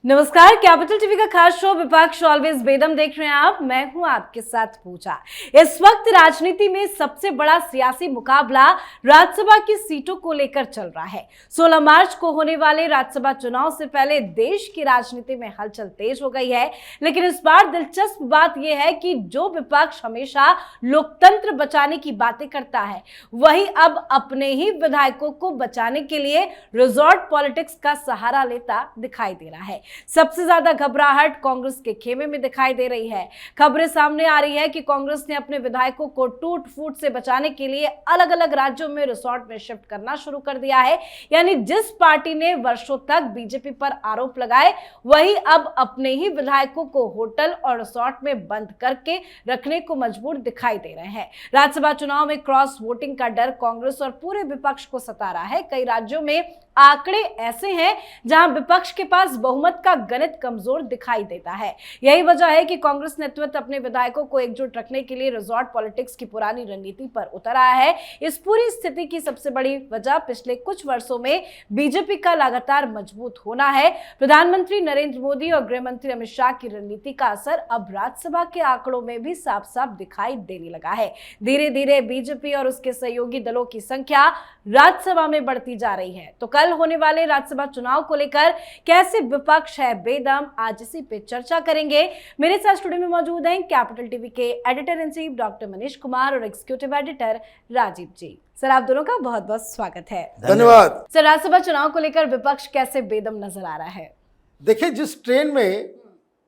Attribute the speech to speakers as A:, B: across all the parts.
A: नमस्कार, capital TV का खास शो विपक्ष ऑलवेज बेदम देख रहे हैं आप। मैं हूं आपके साथ पूजा। इस वक्त राजनीति में सबसे बड़ा सियासी मुकाबला राज्यसभा की सीटों को लेकर चल रहा है। 16 मार्च को होने वाले राज्यसभा चुनाव से पहले देश की राजनीति में हलचल तेज हो गई है, लेकिन इस बार दिलचस्प बात यह है कि जो विपक्ष हमेशा लोकतंत्र बचाने की बातें करता है, वही अब अपने ही विधायकों को बचाने के लिए रिजॉर्ट पॉलिटिक्स का सहारा लेता दिखाई दे रहा है। सबसे ज्यादा घबराहट कांग्रेस के खेमे में दिखाई दे रही है। खबरें सामने आ रही है कि कांग्रेस ने अपने विधायकों को टूट फूट से बचाने के लिए अलग अलग राज्यों में रिसोर्ट में शिफ्ट करना शुरू कर दिया है। यानी जिस पार्टी ने वर्षों तक बीजेपी पर आरोप लगाए, वही अब अपने ही विधायकों को होटल और रिसोर्ट में बंद करके रखने को मजबूर दिखाई दे रहे हैं। राज्यसभा चुनाव में क्रॉस वोटिंग का डर कांग्रेस और पूरे विपक्ष को सता रहा है। कई राज्यों में आंकड़े ऐसे हैं जहां विपक्ष के पास बहुमत का गणित कमजोर दिखाई देता है। यही वजह है कि कांग्रेस नेतृत्व अपने विधायकों को एकजुट रखने के लिए रिजॉर्ट पॉलिटिक्स की पुरानी रणनीति पर उतर आया है। इस पूरी स्थिति की सबसे बड़ी वजह पिछले कुछ वर्षों में बीजेपी का लगातार मजबूत होना है। प्रधानमंत्री नरेंद्र मोदी और गृह मंत्री अमित शाह की रणनीति का असर अब राज्यसभा के आंकड़ों में भी साफ साफ दिखाई देने लगा है। धीरे धीरे बीजेपी और उसके सहयोगी दलों की संख्या राज्यसभा में बढ़ती जा रही है। तो कल होने वाले राज्यसभा चुनाव को लेकर कैसे विपक्ष है बेदम, आज इसी पे चर्चा करेंगे। मेरे साथ स्टूडियो में मौजूद हैं कैपिटल टीवी के editor in chief doctor Manish Kumar और एग्जीक्यूटिव एडिटर राजीव जी। सर, आप दोनों का बहुत बहुत स्वागत है।
B: धन्यवाद।
A: सर, राज्यसभा चुनाव को लेकर विपक्ष कैसे बेदम नजर आ रहा है?
B: देखिए, जिस ट्रेन में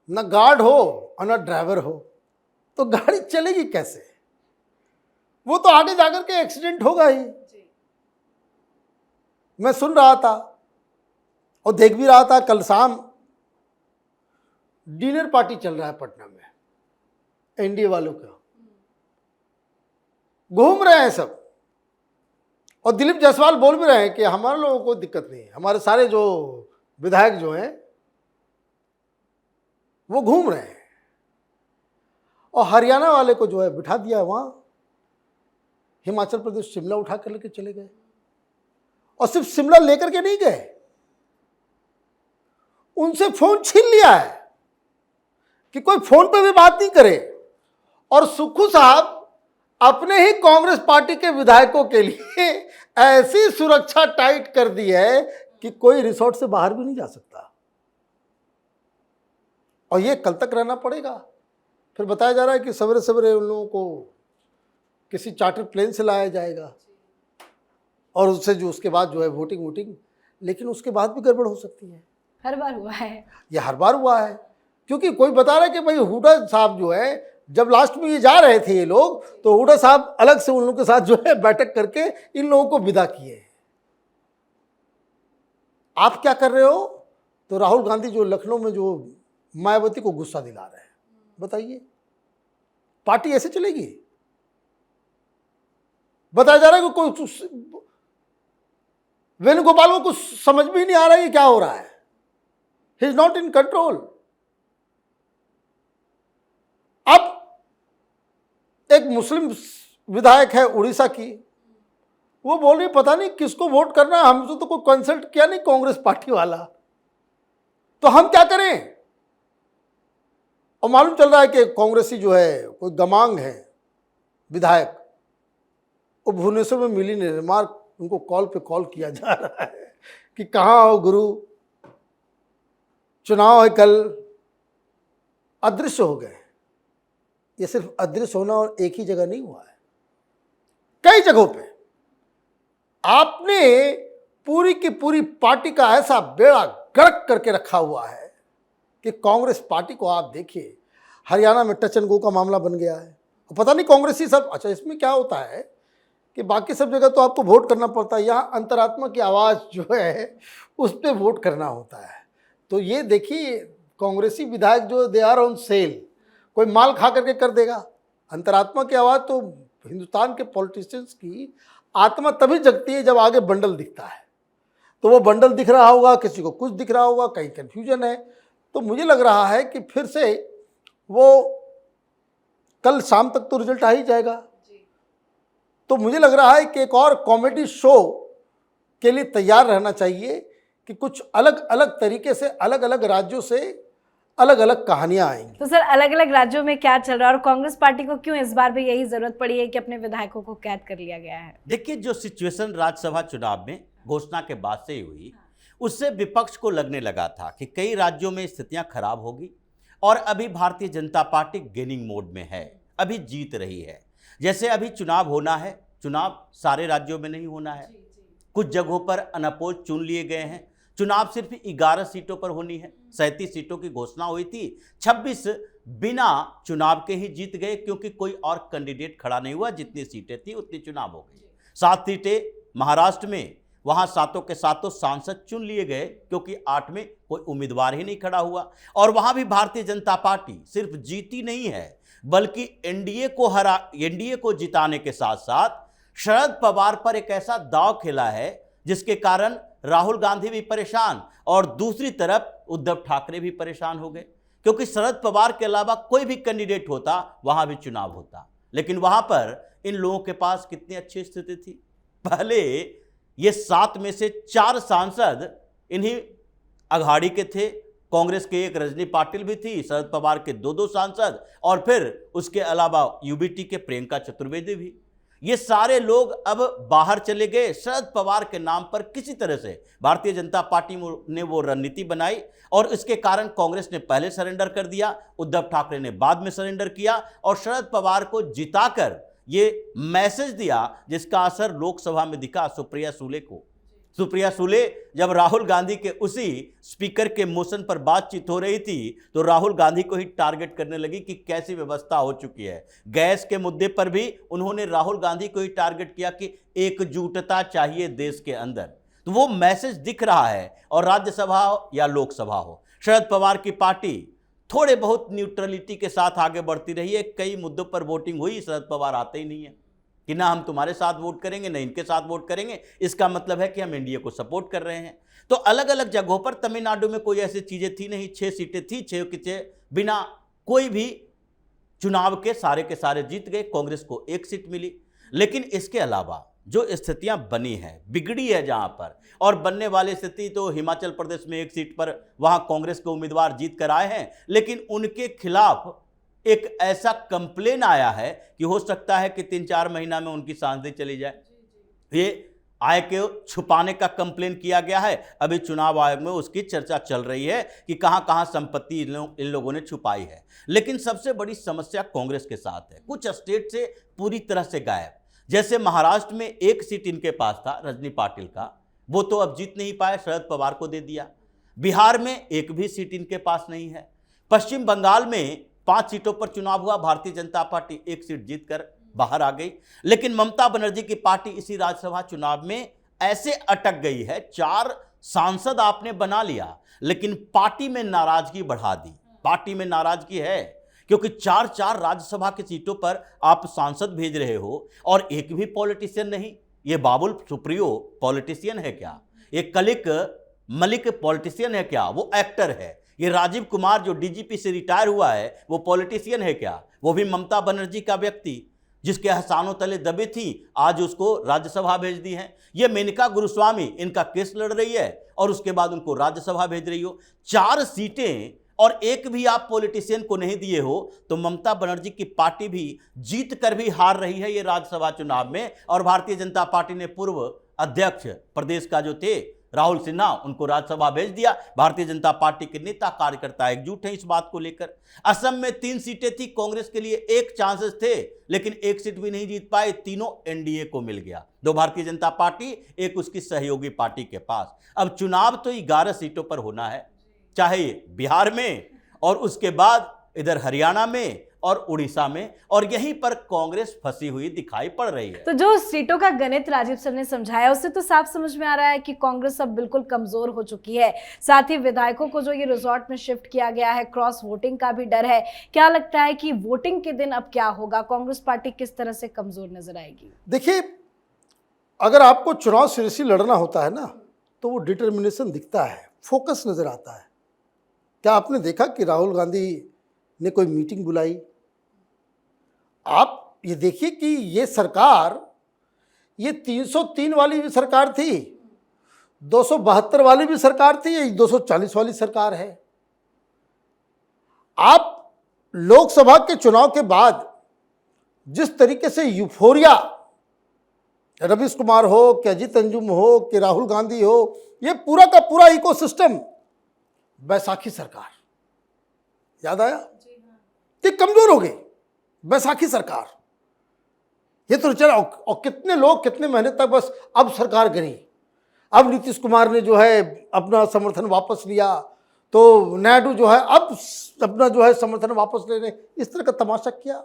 B: न गार्ड हो और न ड्राइवर हो तो गाड़ी चलेगी कैसे? वो तो आगे जाकर के एक्सीडेंट होगा ही। मैं सुन रहा था और देख भी रहा था, कल शाम डिनर पार्टी चल रहा है पटना में एनडीए वालों का। घूम रहे हैं सब और दिलीप जायसवाल बोल भी रहे हैं कि हमारे लोगों को दिक्कत नहीं है, हमारे सारे जो विधायक जो हैं वो घूम रहे हैं। और हरियाणा वाले को जो है बिठा दिया वहां, हिमाचल प्रदेश शिमला उठा कर लेके चले गए। और सिर्फ शिमला लेकर के नहीं गए, उनसे फोन छीन लिया है कि कोई फोन पे भी बात नहीं करे। और सुक्खू साहब अपने ही कांग्रेस पार्टी के विधायकों के लिए ऐसी सुरक्षा टाइट कर दी है कि कोई रिसोर्ट से बाहर भी नहीं जा सकता। और ये कल तक रहना पड़ेगा। फिर बताया जा रहा है कि सवेरे सवेरे उन लोगों को किसी चार्टर प्लेन से लाया जाएगा और उससे जो उसके बाद जो है वोटिंग। लेकिन उसके बाद भी गड़बड़ हो सकती है।
A: हर बार हुआ है,
B: ये हर बार हुआ है। क्योंकि कोई बता रहा है कि भाई हुड्डा साहब जो है, जब लास्ट में ये जा रहे थे ये लोग, तो हुड्डा साहब अलग से उन लोगों के साथ जो है बैठक करके इन लोगों को विदा किए। आप क्या कर रहे हो? तो राहुल गांधी जो लखनऊ में जो मायावती को गुस्सा दिला रहे हैं। बताइए, पार्टी ऐसे चलेगी? बताया जा रहा है कि कोई वेणुगोपाल को कुछ समझ भी नहीं आ रहा है कि क्या हो रहा है। He is not in control. अब एक मुस्लिम विधायक है उड़ीसा की, वो बोल रही पता नहीं किसको वोट करना है, हमसे तो कोई कंसल्ट किया नहीं कांग्रेस पार्टी वाला, तो हम क्या करें? और मालूम चल रहा है कि कांग्रेसी जो है कोई गमांग है विधायक, वो भुवनेश्वर में मिली नहीं। रिमार्क उनको कॉल पे कॉल किया जा रहा है कि कहाँ हो गुरु, चुनाव है कल। अदृश्य हो गए। ये सिर्फ अदृश्य होना और एक ही जगह नहीं हुआ है, कई जगहों पे। आपने पूरी की पूरी पार्टी का ऐसा बेड़ा गर्क करके रखा हुआ है कि कांग्रेस पार्टी को आप देखिए, हरियाणा में टच एंड गो का मामला बन गया है। और पता नहीं कांग्रेसी सब, अच्छा इसमें क्या होता है कि बाकी सब जगह तो आपको वोट करना पड़ता है, यहाँ अंतरात्मा की आवाज़ जो है उस पर वोट करना होता है। तो ये देखिए, कांग्रेसी विधायक जो दे आर ऑन सेल, कोई माल खा करके कर देगा। अंतरात्मा की आवाज़ तो हिंदुस्तान के पॉलिटिशियंस की आत्मा तभी जगती है जब आगे बंडल दिखता है। तो वो बंडल दिख रहा होगा, किसी को कुछ दिख रहा होगा, कहीं कन्फ्यूजन है। तो मुझे लग रहा है कि फिर से वो कल शाम तक तो रिजल्ट आ ही जाएगा। तो मुझे लग रहा है कि एक और कॉमेडी शो के लिए तैयार रहना चाहिए कि कुछ अलग अलग तरीके से अलग अलग राज्यों से अलग अलग कहानियां आएंगी।
A: तो सर, अलग अलग राज्यों में क्या चल रहा है और कांग्रेस पार्टी को क्यों इस बार भी यही जरूरत पड़ी है कि अपने विधायकों को कैद कर लिया गया है?
C: देखिए, जो सिचुएशन राज्यसभा चुनाव में घोषणा के बाद से ही हुई, उससे विपक्ष को लगने लगा था कि कई राज्यों में स्थितियां खराब होगी और अभी Bharatiya Janata party gaining mode में है, अभी जीत रही है। जैसे अभी चुनाव होना है, चुनाव सारे राज्यों में नहीं होना है, कुछ जगहों पर अनअपोज चुन लिए गए हैं। चुनाव सिर्फ 11 सीटों पर होनी है। 37 सीटों की घोषणा हुई थी, 26 बिना चुनाव के ही जीत गए, क्योंकि कोई और कैंडिडेट खड़ा नहीं हुआ। जितनी सीटें थी उतनी चुनाव हो गई। 7 सीटें महाराष्ट्र में, वहां 7 के 7 सांसद चुन लिए गए, क्योंकि 8 में कोई उम्मीदवार ही नहीं खड़ा हुआ। और वहां भी भारतीय जनता पार्टी सिर्फ जीती नहीं है, बल्कि एनडीए को जिताने के साथ साथ शरद पवार पर एक ऐसा दांव खेला है जिसके कारण राहुल गांधी भी परेशान और दूसरी तरफ उद्धव ठाकरे भी परेशान हो गए, क्योंकि शरद पवार के अलावा कोई भी कैंडिडेट होता वहां भी चुनाव होता। लेकिन वहां पर इन लोगों के पास कितनी अच्छी स्थिति थी। पहले ये 7 में से 4 सांसद इन्हीं अघाड़ी के थे। कांग्रेस के एक रजनी पाटिल भी थी, शरद पवार के 2 सांसद, और फिर उसके अलावा यूबीटी के प्रियंका चतुर्वेदी भी। ये सारे लोग अब बाहर चले गए। शरद पवार के नाम पर किसी तरह से भारतीय जनता पार्टी ने वो रणनीति बनाई और इसके कारण कांग्रेस ने पहले सरेंडर कर दिया, उद्धव ठाकरे ने बाद में सरेंडर किया और शरद पवार को जिताकर ये मैसेज दिया, जिसका असर लोकसभा में दिखा सुप्रिया सूले को। सुप्रिया सूले जब राहुल गांधी के उसी स्पीकर के मोशन पर बातचीत हो रही थी तो राहुल गांधी को ही टारगेट करने लगी कि कैसी व्यवस्था हो चुकी है। गैस के मुद्दे पर भी उन्होंने राहुल गांधी को ही टारगेट किया कि एकजुटता चाहिए देश के अंदर। तो वो मैसेज दिख रहा है। और राज्यसभा हो या लोकसभा हो, शरद पवार की पार्टी थोड़े बहुत न्यूट्रलिटी के साथ आगे बढ़ती रही है। कई मुद्दों पर वोटिंग हुई, शरद पवार आते ही नहीं है कि ना हम तुम्हारे साथ वोट करेंगे ना इनके साथ वोट करेंगे, इसका मतलब है कि हम एनडीए को सपोर्ट कर रहे हैं। तो अलग अलग जगहों पर, तमिलनाडु में कोई ऐसी चीजें थी नहीं, 6 सीटें थी, 6 की 6 बिना कोई भी चुनाव के सारे जीत गए। कांग्रेस को 1 सीट मिली। लेकिन इसके अलावा जो स्थितियां बनी है, बिगड़ी है जहां पर, और बनने वाली स्थिति तो हिमाचल प्रदेश में 1 सीट पर वहां कांग्रेस के उम्मीदवार जीत कर आए हैं, लेकिन उनके खिलाफ एक ऐसा कंप्लेन आया है कि हो सकता है कि 3-4 महीना में उनकी सांसदी चली जाए। ये आय के छुपाने का कंप्लेन किया गया है। अभी चुनाव आयोग में उसकी चर्चा चल रही है कि कहां कहां संपत्ति इन लोगों ने छुपाई है। लेकिन सबसे बड़ी समस्या कांग्रेस के साथ है, कुछ स्टेट से पूरी तरह से गायब। जैसे महाराष्ट्र में 1 सीट इनके पास था रजनी पाटिल का, वो तो अब जीत नहीं पाए, शरद पवार को दे दिया। बिहार में 1 भी सीट इनके पास नहीं है। पश्चिम बंगाल में 5 सीटों पर चुनाव हुआ, भारतीय जनता पार्टी 1 सीट जीतकर बाहर आ गई। लेकिन ममता बनर्जी की पार्टी इसी राज्यसभा चुनाव में ऐसे अटक गई है, 4 सांसद आपने बना लिया लेकिन पार्टी में नाराजगी बढ़ा दी। पार्टी में नाराजगी है क्योंकि 4-4 राज्यसभा की सीटों पर आप सांसद भेज रहे हो और एक भी पॉलिटिशियन नहीं। ये बाबुल सुप्रियो पॉलिटिशियन है क्या? ये कलिक मलिक पॉलिटिशियन है क्या? वो एक्टर है। ये राजीव कुमार जो डीजीपी से रिटायर हुआ है वो पॉलिटिशियन है क्या? वो भी ममता बनर्जी का व्यक्ति जिसके हसानों तले दबे थी, आज उसको राज्यसभा भेज दी है। ये मेनका गुरुस्वामी इनका केस लड़ रही है और उसके बाद उनको राज्यसभा भेज रही हो। 4 सीटें और एक भी आप पॉलिटिशियन को नहीं दिए हो, तो ममता बनर्जी की पार्टी भी जीत कर भी हार रही है ये राज्यसभा चुनाव में। और भारतीय जनता पार्टी ने पूर्व अध्यक्ष प्रदेश का जो थे राहुल सिन्हा, उनको राज्यसभा भेज दिया। भारतीय जनता पार्टी के नेता कार्यकर्ता एकजुट हैं इस बात को लेकर। असम में 3 सीटें थी, कांग्रेस के लिए 1 चांसेस थे लेकिन 1 सीट भी नहीं जीत पाए, तीनों एनडीए को मिल गया। 2 भारतीय जनता पार्टी, 1 उसकी सहयोगी पार्टी के पास। अब चुनाव तो 11 सीटों पर होना है, चाहे बिहार में और उसके बाद इधर हरियाणा में और उड़ीसा में, और यहीं पर कांग्रेस फंसी हुई दिखाई पड़ रही है।
A: तो जो सीटों का गणित राजीव सर ने समझाया उससे तो साफ समझ में आ रहा है कि कांग्रेस अब बिल्कुल कमजोर हो चुकी है। साथ ही विधायकों को जो ये रिजॉर्ट में शिफ्ट किया गया है, क्रॉस वोटिंग का भी डर है। क्या लगता है कि वोटिंग के दिन अब क्या होगा? कांग्रेस पार्टी किस तरह से कमजोर नजर आएगी?
B: देखिए, अगर आपको चुनाव सीरियसली लड़ना होता है ना, तो वो डिटर्मिनेशन दिखता है, फोकस नजर आता है। क्या आपने देखा कि राहुल गांधी ने कोई मीटिंग बुलाई? आप ये देखिए कि ये सरकार, ये 303 वाली भी सरकार थी 272 वाली भी सरकार थी, यही 240 वाली सरकार है। आप लोकसभा के चुनाव के बाद जिस तरीके से यूफोरिया, रवीश कुमार हो कि अजीत अंजुम हो कि राहुल गांधी हो, ये पूरा का पूरा इकोसिस्टम, बैसाखी सरकार याद आया कि कमजोर हो गई बैसाखी सरकार। ये तो चला, और कितने लोग कितने महीने तक बस अब सरकार गिरी, अब नीतीश कुमार ने जो है अपना समर्थन वापस लिया, तो नायडू जो है अब अपना जो है समर्थन वापस लेने, इस तरह का तमाशा किया।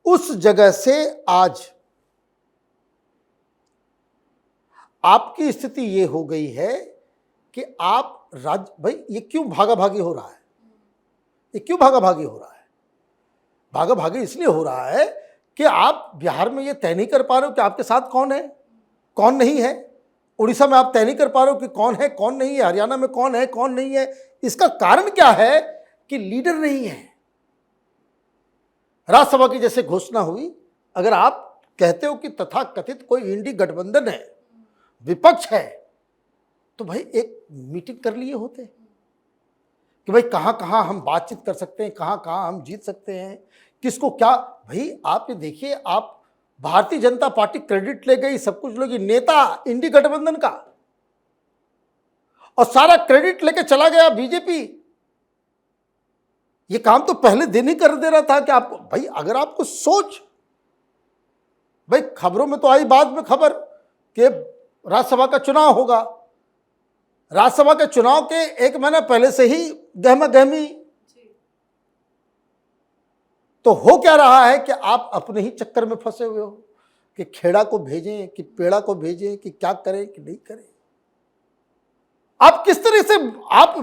B: उस जगह से आज आपकी स्थिति ये हो गई है कि आप भाई ये क्यों भागा भागी हो रहा है? ये क्यों भागा भागी हो रहा है? भागा भागी इसलिए हो रहा है कि आप बिहार में ये तय नहीं कर पा रहे हो कि आपके साथ कौन है कौन नहीं है। उड़ीसा में आप तय नहीं कर पा रहे हो कि कौन है कौन नहीं है। हरियाणा में कौन है कौन नहीं है। इसका कारण क्या है कि लीडर नहीं है। राज्यसभा की जैसे घोषणा हुई, अगर आप कहते हो कि तथाकथित कोई इंडी गठबंधन है, विपक्ष है, तो भाई एक मीटिंग कर लिए होते कि भाई कहां कहां हम बातचीत कर सकते हैं, कहां कहां हम जीत सकते हैं, किसको क्या। भाई आप ये देखिए, आप भारतीय जनता पार्टी क्रेडिट ले गई, सब कुछ लोग, नेता इंडी गठबंधन का, और सारा क्रेडिट लेके चला गया बीजेपी। ये काम तो पहले दिन ही कर दे रहा था कि आपको, भाई अगर आपको सोच, भाई खबरों में तो आई बाद में खबर कि राज्यसभा का चुनाव होगा। राज्यसभा के चुनाव के एक महीना पहले से ही गहमा गहमी। तो हो क्या रहा है कि आप अपने ही चक्कर में फंसे हुए हो कि खेड़ा को भेजें कि पेड़ा को भेजें, कि क्या करें कि नहीं करें। आप किस तरह से आप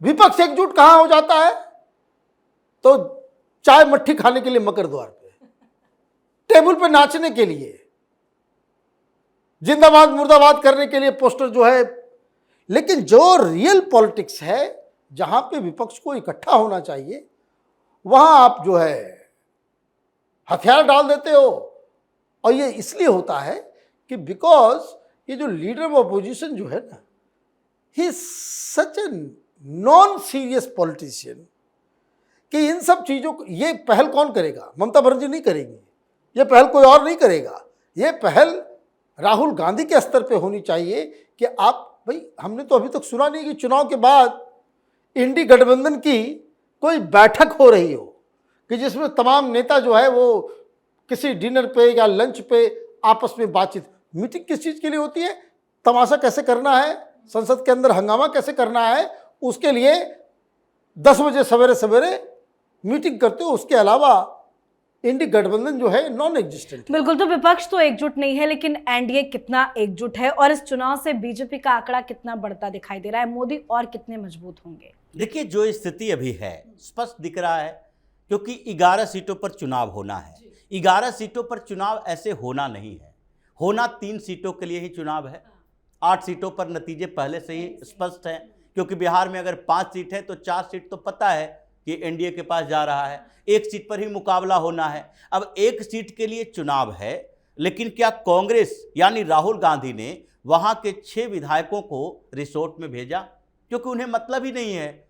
B: विपक्ष एकजुट कहां हो जाता है? तो चाय मट्ठी खाने के लिए मकर द्वार पे, टेबल पे नाचने के लिए, जिंदाबाद मुर्दाबाद करने के लिए पोस्टर जो है। लेकिन जो रियल पॉलिटिक्स है, जहां पे विपक्ष को इकट्ठा होना चाहिए, वहां आप जो है हथियार डाल देते हो। और ये इसलिए होता है कि बिकॉज ये जो लीडर ऑफ अपोजिशन जो है ना, he is such a non serious politician कि इन सब चीजों को, ये पहल कौन करेगा? ममता बनर्जी नहीं करेगी, ये पहल कोई और नहीं करेगा। ये पहल राहुल गांधी के स्तर पे होनी चाहिए कि आप, भाई हमने तो अभी तक सुना नहीं कि चुनाव के बाद इंडी गठबंधन की कोई बैठक हो रही हो कि जिसमें तमाम नेता जो है वो किसी डिनर पे या लंच पे आपस में बातचीत। मीटिंग किस चीज़ के लिए होती है? तमाशा कैसे करना है, संसद के अंदर हंगामा कैसे करना है, उसके लिए 10 बजे सवेरे सवेरे मीटिंग करते हो। उसके अलावा इंडी गठबंधन जो है नॉन एग्जिस्टेंट।
A: बिल्कुल, तो विपक्ष तो एकजुट नहीं है, लेकिन एनडीए कितना एकजुट है और इस चुनाव से बीजेपी का आंकड़ा कितना बढ़ता दिखाई दे रहा है? मोदी और कितने मजबूत होंगे?
C: देखिए, जो स्थिति अभी है स्पष्ट दिख रहा है, क्योंकि 11 सीटों पर चुनाव होना है। 11 सीटों पर चुनाव ऐसे होना नहीं है, होना 3 सीटों के लिए ही चुनाव है। 8 सीटों पर नतीजे पहले से ही स्पष्ट हैं, क्योंकि बिहार में अगर 5 सीट है तो 4 सीट तो पता है कि एनडीए के पास जा रहा है। 1 सीट पर ही मुकाबला होना है। अब 1 सीट के लिए चुनाव है, लेकिन क्या कांग्रेस यानी राहुल गांधी ने वहां के 6 विधायकों को रिसोर्ट में भेजा? क्योंकि उन्हें मतलब ही नहीं है।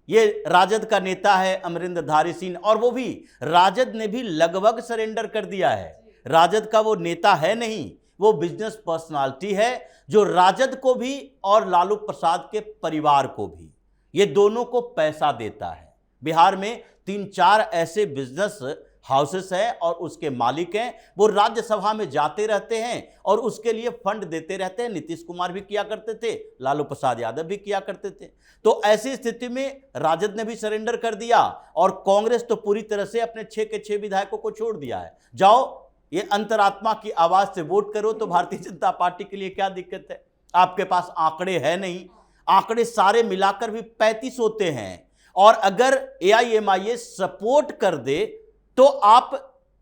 C: ये राजद का नेता है अमरिंदरधारी सिंह, और वो भी राजद ने भी लगभग सरेंडर कर दिया है। राजद का वो नेता है नहीं, वो बिजनेस पर्सनालिटी है जो राजद को भी और लालू प्रसाद के परिवार को भी, ये दोनों को पैसा देता है। बिहार में 3-4 ऐसे बिजनेस हाउसेस हैं और उसके मालिक हैं, वो राज्यसभा में जाते रहते हैं और उसके लिए फंड देते रहते हैं। नीतीश कुमार भी किया करते थे, लालू प्रसाद यादव भी किया करते थे। तो ऐसी स्थिति में राजद ने भी सरेंडर कर दिया और कांग्रेस तो पूरी तरह से अपने 6 के 6 विधायकों को छोड़ दिया है। जाओ, ये अंतरात्मा की आवाज से वोट करो। तो भारतीय जनता पार्टी के लिए क्या दिक्कत है? आपके पास आंकड़े है नहीं, आंकड़े सारे मिलाकर भी 35 होते हैं, और अगर AIMIA सपोर्ट कर दे तो आप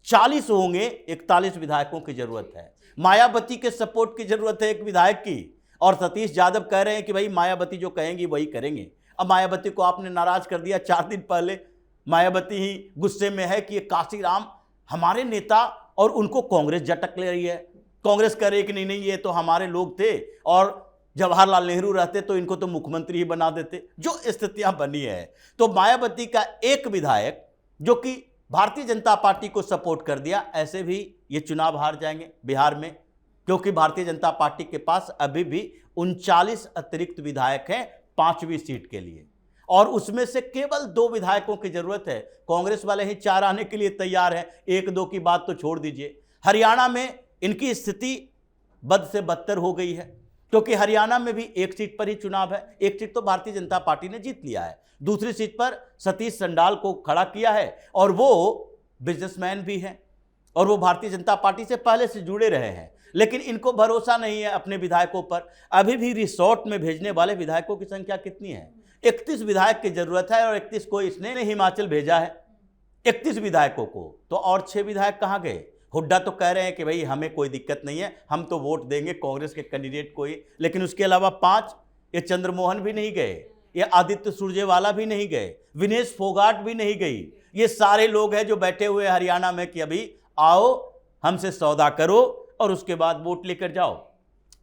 C: 40 होंगे। 41 विधायकों की जरूरत है। मायावती के सपोर्ट की जरूरत है 1 विधायक की, और सतीश यादव कह रहे हैं कि भाई मायावती जो कहेंगी वही करेंगे। अब मायावती को आपने नाराज कर दिया। 4 दिन पहले मायावती ही गुस्से में है कि ये काशीराम हमारे नेता और उनको कांग्रेस झटक ले रही है। कांग्रेस करे कि नहीं ये तो हमारे लोग थे और जवाहरलाल नेहरू रहते तो इनको तो मुख्यमंत्री ही बना देते, जो स्थितियां बनी है। तो मायावती का एक विधायक जो कि भारतीय जनता पार्टी को सपोर्ट कर दिया, ऐसे भी ये चुनाव हार जाएंगे बिहार में, क्योंकि भारतीय जनता पार्टी के पास अभी भी 39 अतिरिक्त विधायक हैं 5वीं सीट के लिए, और उसमें से केवल 2 विधायकों की जरूरत है। कांग्रेस वाले ही 4 आने के लिए तैयार हैं, 1-2 की बात तो छोड़ दीजिए। हरियाणा में इनकी स्थिति बद से बदतर हो गई है, क्योंकि हरियाणा में भी 1 सीट पर ही चुनाव है। 1 सीट तो भारतीय जनता पार्टी ने जीत लिया है, दूसरी सीट पर सतीश संडाल को खड़ा किया है, और वो बिजनेसमैन भी हैं और वो भारतीय जनता पार्टी से पहले से जुड़े रहे हैं, लेकिन इनको भरोसा नहीं है अपने विधायकों पर। अभी भी रिसोर्ट में भेजने वाले विधायकों की संख्या कितनी है? 31 विधायक की जरूरत है, और 31 को इसने हिमाचल भेजा है, 31 विधायकों को। तो और 6 विधायक कहाँ गए? हुड्डा तो कह रहे हैं कि भाई हमें कोई दिक्कत नहीं है, हम तो वोट देंगे कांग्रेस के कैंडिडेट को ही, लेकिन उसके अलावा 5, ये चंद्रमोहन भी नहीं गए, ये आदित्य सुरजेवाला भी नहीं गए, विनेश फोगाट भी नहीं गई। ये सारे लोग हैं जो बैठे हुए हरियाणा में कि अभी आओ हमसे सौदा करो और उसके बाद वोट लेकर जाओ।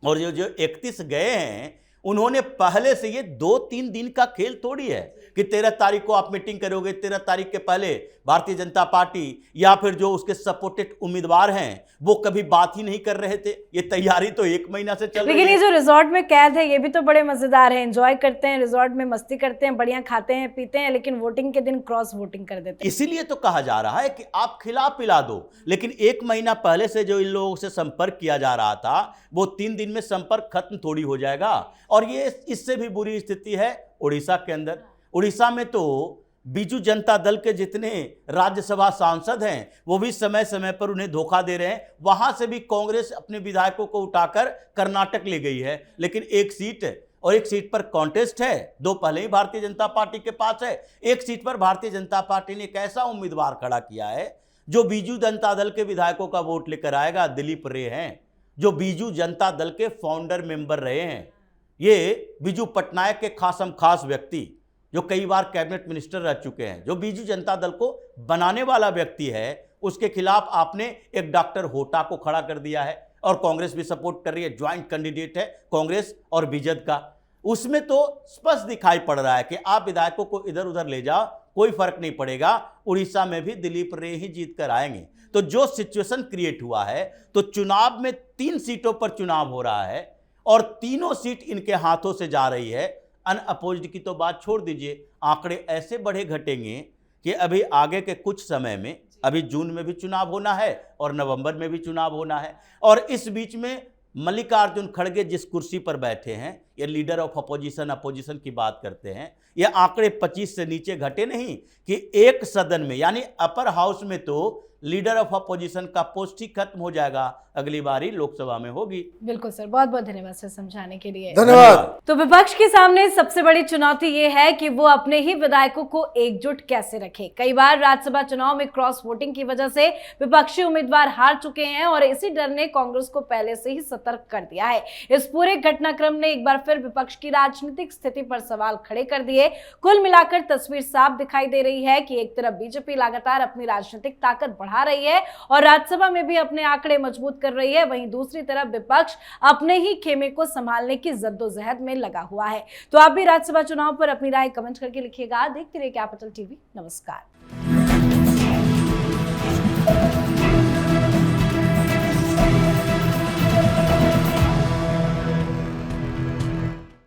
C: और जो 31 गए हैं, उन्होंने पहले से ये 2-3 दिन का खेल थोड़ी है कि 13 तारीख को आप मीटिंग करोगे, 13 तारीख के पहले भारतीय जनता पार्टी या फिर जो उसके सपोर्टेड उम्मीदवार हैं वो कभी बात ही नहीं कर रहे थे। ये तैयारी तो 1 महीना से चल रही है।
A: लेकिन ये जो रिजॉर्ट में कैद है ये भी तो बड़े मजेदार है, एंजॉय करते हैं, रिजॉर्ट में मस्ती करते हैं, बढ़िया खाते हैं पीते हैं, लेकिन वोटिंग के दिन क्रॉस वोटिंग कर देते हैं।
C: इसीलिए तो कहा जा रहा है कि आप खिला पिला दो, लेकिन 1 महीना पहले से जो इन लोगों से संपर्क किया जा रहा था वो 3 दिन में संपर्क खत्म थोड़ी हो जाएगा। और ये इससे भी बुरी स्थिति है उड़ीसा के अंदर। उड़ीसा में तो बीजू जनता दल के जितने राज्यसभा सांसद हैं वो भी समय समय पर उन्हें धोखा दे रहे हैं। वहां से भी कांग्रेस अपने विधायकों को उठाकर कर्नाटक ले गई है, लेकिन 1 सीट और 1 सीट पर कॉन्टेस्ट है, 2 पहले ही भारतीय जनता पार्टी के पास है। 1 सीट पर भारतीय जनता पार्टी ने एक ऐसा उम्मीदवार खड़ा किया है जो बीजू जनता दल के विधायकों का वोट लेकर आएगा। दिलीप रे हैं, जो बीजू जनता दल के फाउंडर मेंबर रहे हैं। ये बीजू पटनायक के खासम खास व्यक्ति जो कई बार कैबिनेट मिनिस्टर रह चुके हैं, जो बीजू जनता दल को बनाने वाला व्यक्ति है, उसके खिलाफ आपने एक डॉक्टर होटा को खड़ा कर दिया है, और कांग्रेस भी सपोर्ट कर रही है। ज्वाइंट कैंडिडेट है कांग्रेस और बीजेपी का। उसमें तो स्पष्ट दिखाई पड़ रहा है कि आप विधायकों को इधर उधर ले जाओ, कोई फर्क नहीं पड़ेगा, उड़ीसा में भी दिलीप रे ही जीत कर आएंगे। तो जो सिचुएशन क्रिएट हुआ है, तो चुनाव में 3 सीटों पर चुनाव हो रहा है और तीनों सीट इनके हाथों से जा रही है। अनअपोज्ड की तो बात छोड़ दीजिए, आंकड़े ऐसे बढ़े घटेंगे कि अभी आगे के कुछ समय में, अभी जून में भी चुनाव होना है और नवंबर में भी चुनाव होना है, और इस बीच में मल्लिकार्जुन खड़गे जिस कुर्सी पर बैठे हैं, ये लीडर ऑफ अपोजिशन की बात करते हैं। ये आंकड़े 25 से नीचे घटे नहीं कि एक सदन में यानी अपर हाउस में तो लीडर ऑफ अपोजिशन का पोस्ट ही खत्म हो जाएगा, अगली बारी लोकसभा में होगी।
A: बिल्कुल सर, बहुत बहुत धन्यवाद सर समझाने के लिए।
B: धन्यवाद।
A: तो विपक्ष के सामने सबसे बड़ी चुनौती ये है कि वो अपने ही विधायकों को एकजुट कैसे रखे। कई बार राज्यसभा चुनाव में क्रॉस वोटिंग की वजह से विपक्षी उम्मीदवार हार चुके हैं और इसी डर ने कांग्रेस को पहले से ही सतर्क कर दिया है। इस पूरे घटनाक्रम ने एक बार फिर विपक्ष की राजनीतिक स्थिति पर सवाल खड़े कर दिए। कुल मिलाकर तस्वीर साफ दिखाई दे रही है कि एक तरफ बीजेपी लगातार अपनी राजनीतिक ताकत बढ़ा रही है और राज्यसभा में भी अपने आंकड़े मजबूत कर रही है, वहीं दूसरी तरफ विपक्ष अपने ही खेमे को संभालने की जद्दोजहद में लगा हुआ है। तो आप भी राज्यसभा चुनाव पर अपनी राय कमेंट करके लिखिएगा। देखते रहिए कैपिटल टीवी। नमस्कार।